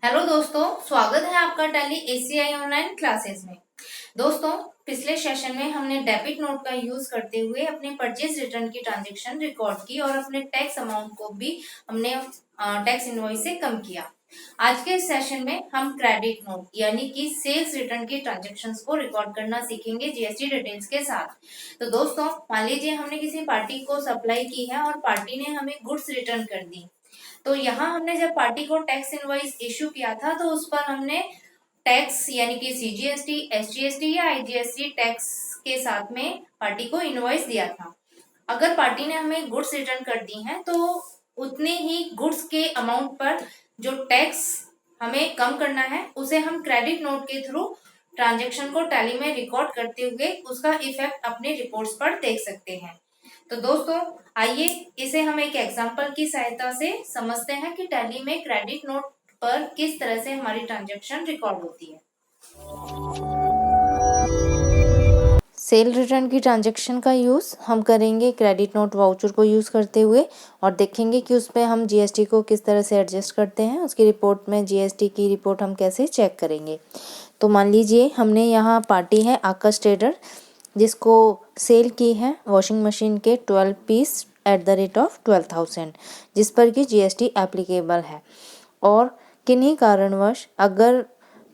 Hello दोस्तों, स्वागत है आपका टैली एसीआई ऑनलाइन क्लासेस में। दोस्तों, पिछले सेशन में हमने डेबिट नोट का यूज करते हुए अपने परचेज रिटर्न की ट्रांजैक्शन रिकॉर्ड की और अपने टैक्स अमाउंट को भी हमने टैक्स इनवॉइस से कम किया। आज के सेशन में हम क्रेडिट नोट यानी कि सेल्स रिटर्न की ट्रांजेक्शन्स को रिकॉर्ड करना सीखेंगे जीएसटी डिटेल्स के साथ। तो दोस्तों, मान लीजिए हमने किसी पार्टी को सप्लाई की है और पार्टी ने हमें गुड्स रिटर्न कर दी। तो यहाँ हमने जब पार्टी को टैक्स इनवॉइस इशू किया था तो उस पर हमने टैक्स यानी कि सीजीएसटी, एसजीएसटी या आईजीएसटी टैक्स के साथ में पार्टी को इनवॉइस दिया था। अगर पार्टी ने हमें गुड्स रिटर्न कर दी हैं तो उतने ही गुड्स के अमाउंट पर जो टैक्स हमें कम करना है उसे हम क्रेडिट नोट के थ्रू ट्रांजेक्शन को टैली में रिकॉर्ड करते हुए उसका इफेक्ट अपने रिपोर्ट्स पर देख सकते हैं। तो दोस्तों, आइए इसे हम एक एग्जांपल की सहायता से समझते हैं कि टैली में क्रेडिट नोट पर किस तरह से हमारी ट्रांजैक्शन रिकॉर्ड होती है। सेल रिटर्न की ट्रांजैक्शन का यूज़ हम करेंगे क्रेडिट नोट वाउचर को यूज़ करते हुए और देखेंगे कि उस पर हम जीएसटी को किस तरह से एडजस्ट करते हैं। उसकी रिपोर्ट में जीएसटी की रिपोर्ट हम कैसे चेक करेंगे। तो मान लीजिए हमने यहाँ पार्टी है आकाश ट्रेडर जिसको सेल की है वॉशिंग मशीन के 12 piece at the rate of 12,000 जिस पर कि जीएसटी एप्लीकेबल है। और किन्हीं कारणवश अगर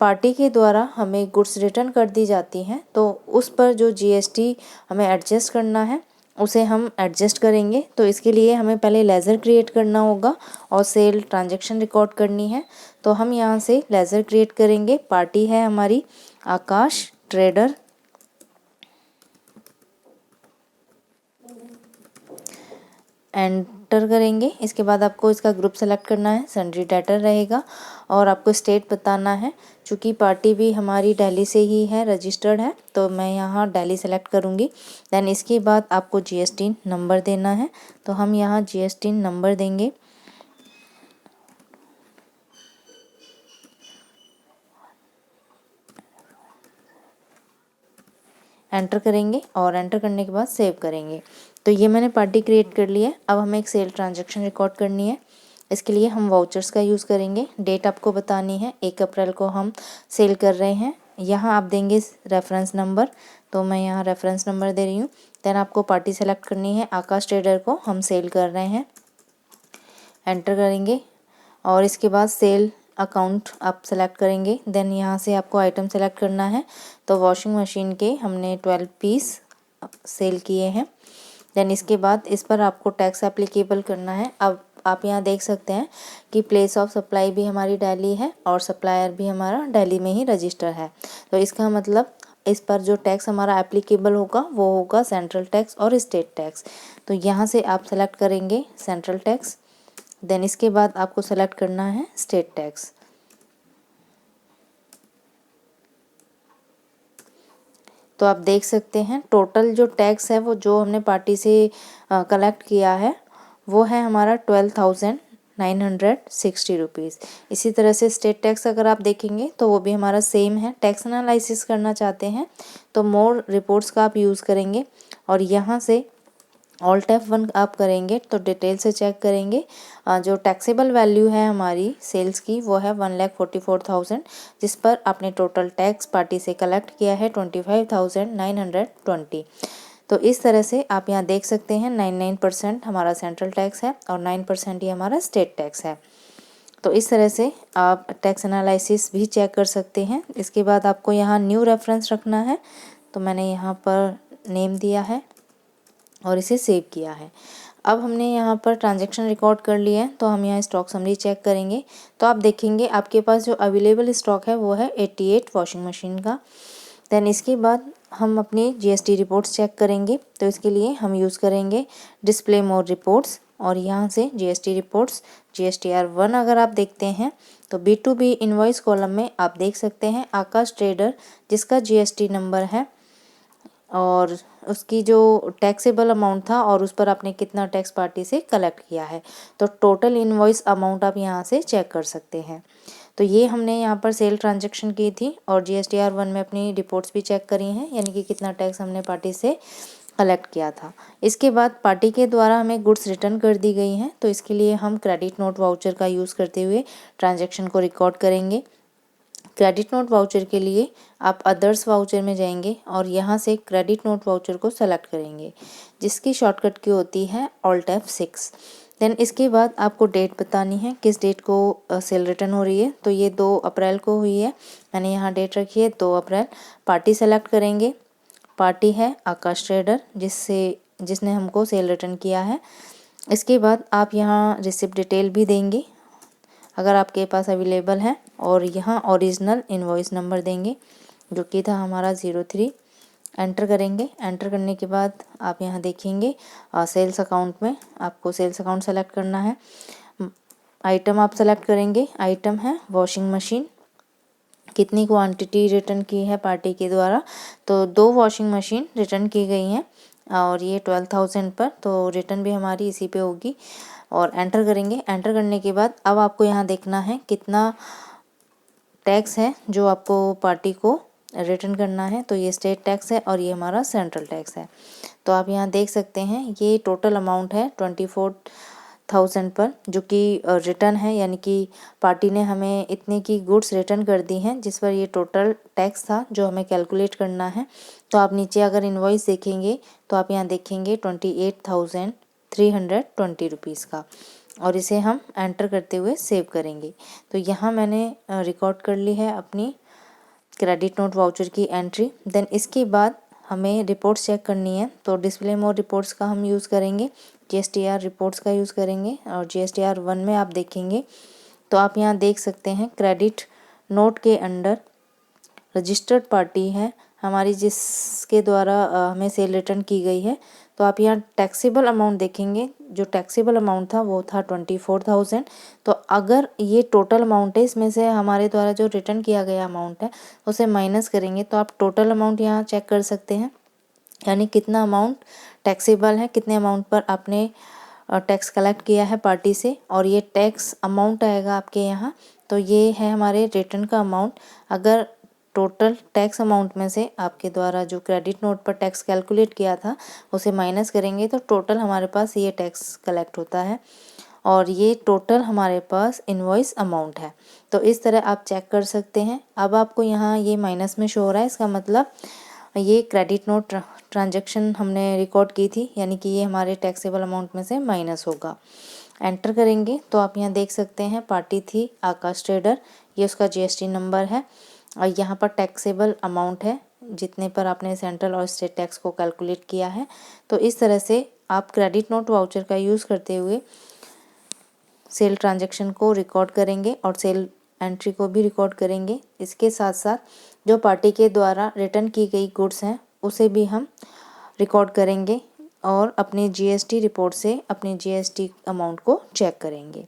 पार्टी के द्वारा हमें गुड्स रिटर्न कर दी जाती हैं तो उस पर जो जीएसटी हमें एडजस्ट करना है उसे हम एडजस्ट करेंगे। तो इसके लिए हमें पहले लेज़र क्रिएट करना होगा और सेल ट्रांजैक्शन रिकॉर्ड करनी है। तो हम यहाँ से लेज़र क्रिएट करेंगे। पार्टी है हमारी आकाश ट्रेडर, एंटर करेंगे। इसके बाद आपको इसका ग्रुप सेलेक्ट करना है, सन्ड्री डेटर रहेगा और आपको स्टेट बताना है। चूँकि पार्टी भी हमारी दिल्ली से ही है, रजिस्टर्ड है, तो मैं यहाँ दिल्ली सेलेक्ट करूँगी। देन इसके बाद आपको जीएसटी नंबर देना है, तो हम यहाँ जीएसटी नंबर देंगे। एंटर करेंगे और एंटर करने के बाद सेव करेंगे। तो ये मैंने पार्टी क्रिएट कर ली है। अब हमें एक सेल ट्रांजैक्शन रिकॉर्ड करनी है। इसके लिए हम वाउचर्स का यूज़ करेंगे। डेट आपको बतानी है, 1 अप्रैल को हम सेल कर रहे हैं। यहाँ आप देंगे रेफरेंस नंबर, तो मैं यहाँ रेफरेंस नंबर दे रही हूँ। देन आपको पार्टी सेलेक्ट करनी है, आकाश ट्रेडर को हम सेल कर रहे हैं। एंटर करेंगे और इसके बाद सेल अकाउंट आप सेलेक्ट करेंगे। देन यहाँ से आपको आइटम सेलेक्ट करना है। तो वॉशिंग मशीन के हमने 12 पीस सेल किए हैं। देन इसके बाद इस पर आपको टैक्स एप्लीकेबल करना है। अब आप यहाँ देख सकते हैं कि प्लेस ऑफ सप्लाई भी हमारी दिल्ली है और सप्लायर भी हमारा दिल्ली में ही रजिस्टर है। तो इसका मतलब इस पर जो टैक्स हमारा एप्लीकेबल होगा वो होगा सेंट्रल टैक्स और स्टेट टैक्स। तो यहाँ से आप सेलेक्ट करेंगे सेंट्रल टैक्स। देन इसके बाद आपको सेलेक्ट करना है स्टेट टैक्स। तो आप देख सकते हैं टोटल जो टैक्स है वो जो हमने पार्टी से कलेक्ट किया है वो है हमारा 12,960 रुपीज़। इसी तरह से स्टेट टैक्स अगर आप देखेंगे तो वो भी हमारा सेम है। टैक्स एनालिसिस करना चाहते हैं तो मोर रिपोर्ट्स का आप यूज़ करेंगे और यहाँ से ऑल टैप 1 आप करेंगे तो डिटेल से चेक करेंगे। जो टैक्सेबल वैल्यू है हमारी सेल्स की वो है 1,44,000 जिस पर आपने टोटल टैक्स पार्टी से कलेक्ट किया है 25,920। तो इस तरह से आप यहाँ देख सकते हैं 99% हमारा सेंट्रल टैक्स है और 9% ही हमारा स्टेट टैक्स है। तो इस तरह से आप टैक्स एनालिसिस भी चेक कर सकते हैं। इसके बाद आपको यहाँ न्यू रेफरेंस रखना है, तो मैंने यहाँ पर नेम दिया है और इसे सेव किया है। अब हमने यहाँ पर ट्रांजैक्शन रिकॉर्ड कर लिया है तो हम यहाँ स्टॉक समरी चेक करेंगे। तो आप देखेंगे आपके पास जो अवेलेबल स्टॉक है वो है 88 वॉशिंग मशीन का। देन इसके बाद हम अपनी जीएसटी रिपोर्ट्स चेक करेंगे। तो इसके लिए हम यूज़ करेंगे डिस्प्ले मोर रिपोर्ट्स और यहाँ से जीएसटी रिपोर्ट्स GSTR1 अगर आप देखते हैं तो B2B इनवॉइस कॉलम में आप देख सकते हैं आकाश ट्रेडर जिसका जीएसटी नंबर है और उसकी जो टैक्सेबल अमाउंट था और उस पर आपने कितना टैक्स पार्टी से कलेक्ट किया है। तो टोटल इनवॉइस अमाउंट आप यहाँ से चेक कर सकते हैं। तो ये हमने यहाँ पर सेल ट्रांजैक्शन की थी और GSTR1 में अपनी रिपोर्ट्स भी चेक करी हैं, यानी कि कितना टैक्स हमने पार्टी से कलेक्ट किया था। इसके बाद पार्टी के द्वारा हमें गुड्स रिटर्न कर दी गई हैं, तो इसके लिए हम क्रेडिट नोट वाउचर का यूज़ करते हुए ट्रांजैक्शन को रिकॉर्ड करेंगे। क्रेडिट नोट वाउचर के लिए आप अदर्स वाउचर में जाएंगे और यहाँ से क्रेडिट नोट वाउचर को सेलेक्ट करेंगे, जिसकी शॉर्टकट की होती है Alt F6। देन इसके बाद आपको डेट बतानी है, किस डेट को सेल रिटर्न हो रही है। तो ये 2 अप्रैल को हुई है, मैंने यहाँ डेट रखी है 2 अप्रैल। पार्टी सेलेक्ट करेंगे, पार्टी है आकाश ट्रेडर जिसने हमको सेल रिटर्न किया है। इसके बाद आप यहाँ रिसिप्ट डिटेल भी देंगे अगर आपके पास अवेलेबल है, और यहाँ ओरिजिनल इनवॉइस नंबर देंगे जो कि था हमारा 03। एंटर करेंगे। एंटर करने के बाद आप यहाँ देखेंगे सेल्स अकाउंट में आपको सेल्स अकाउंट सेलेक्ट करना है। आइटम आप सेलेक्ट करेंगे, आइटम है वॉशिंग मशीन। कितनी क्वांटिटी रिटर्न की है पार्टी के द्वारा, तो 2 वॉशिंग मशीन रिटर्न की गई हैं और ये 12,000 पर, तो रिटर्न भी हमारी इसी पे होगी। और एंटर करेंगे। एंटर करने के बाद अब आपको यहाँ देखना है कितना टैक्स है जो आपको पार्टी को रिटर्न करना है। तो ये स्टेट टैक्स है और ये हमारा सेंट्रल टैक्स है। तो आप यहाँ देख सकते हैं ये टोटल अमाउंट है 24,000 पर, जो कि रिटर्न है, यानी कि पार्टी ने हमें इतने की गुड्स रिटर्न कर दी हैं जिस पर ये टोटल टैक्स था जो हमें कैलकुलेट करना है। तो आप नीचे अगर इनवॉइस देखेंगे तो आप यहाँ देखेंगे 28,320 रुपीज़ का, और इसे हम एंटर करते हुए सेव करेंगे। तो यहाँ मैंने रिकॉर्ड कर ली है अपनी क्रेडिट नोट वाउचर की एंट्री। देन इसके बाद हमें रिपोर्ट्स चेक करनी है, तो डिस्प्ले मोर रिपोर्ट्स का हम यूज़ करेंगे, GSTR रिपोर्ट्स का यूज़ करेंगे। और GSTR 1 में आप देखेंगे तो आप यहाँ देख सकते हैं क्रेडिट नोट के अंडर रजिस्टर्ड पार्टी है हमारी जिसके द्वारा हमें सेल रिटर्न की गई है। तो आप यहाँ टैक्सेबल अमाउंट देखेंगे, जो टैक्सेबल अमाउंट था वो था 24,000। तो अगर ये टोटल अमाउंट है, इसमें से हमारे द्वारा जो रिटर्न किया गया अमाउंट है उसे माइनस करेंगे तो आप टोटल अमाउंट यहाँ चेक कर सकते हैं, यानी कितना अमाउंट टैक्सेबल है, कितने अमाउंट पर आपने टैक्स कलेक्ट किया है पार्टी से, और ये टैक्स अमाउंट आएगा आपके यहाँ। तो ये है हमारे रिटर्न का अमाउंट। अगर टोटल टैक्स अमाउंट में से आपके द्वारा जो क्रेडिट नोट पर टैक्स कैलकुलेट किया था उसे माइनस करेंगे तो टोटल हमारे पास ये टैक्स कलेक्ट होता है, और ये टोटल हमारे पास इनवॉइस अमाउंट है। तो इस तरह आप चेक कर सकते हैं। अब आपको यहाँ ये माइनस में शो हो रहा है, इसका मतलब ये क्रेडिट नोट ट्रांजैक्शन हमने रिकॉर्ड की थी, यानी कि ये हमारे टैक्सेबल अमाउंट में से माइनस होगा। एंटर करेंगे तो आप यहाँ देख सकते हैं पार्टी थी आकाश ट्रेडर, ये उसका GST नंबर है, और यहाँ पर टैक्सेबल अमाउंट है जितने पर आपने सेंट्रल और स्टेट टैक्स को कैलकुलेट किया है। तो इस तरह से आप क्रेडिट नोट वाउचर का यूज़ करते हुए सेल ट्रांजैक्शन को रिकॉर्ड करेंगे और सेल एंट्री को भी रिकॉर्ड करेंगे। इसके साथ साथ जो पार्टी के द्वारा रिटर्न की गई गुड्स हैं उसे भी हम रिकॉर्ड करेंगे और अपनी GST रिपोर्ट से अपनी GST अमाउंट को चेक करेंगे।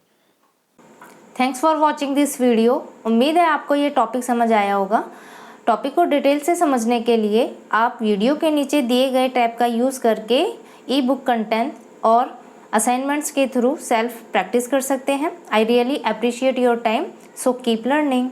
Thanks for watching this video. उम्मीद है आपको ये टॉपिक समझ आया होगा। टॉपिक को डिटेल से समझने के लिए आप वीडियो के नीचे दिए गए टैब का यूज़ करके ई-बुक कंटेंट और असाइनमेंट्स के थ्रू सेल्फ प्रैक्टिस कर सकते हैं। I really appreciate your time, so keep learning.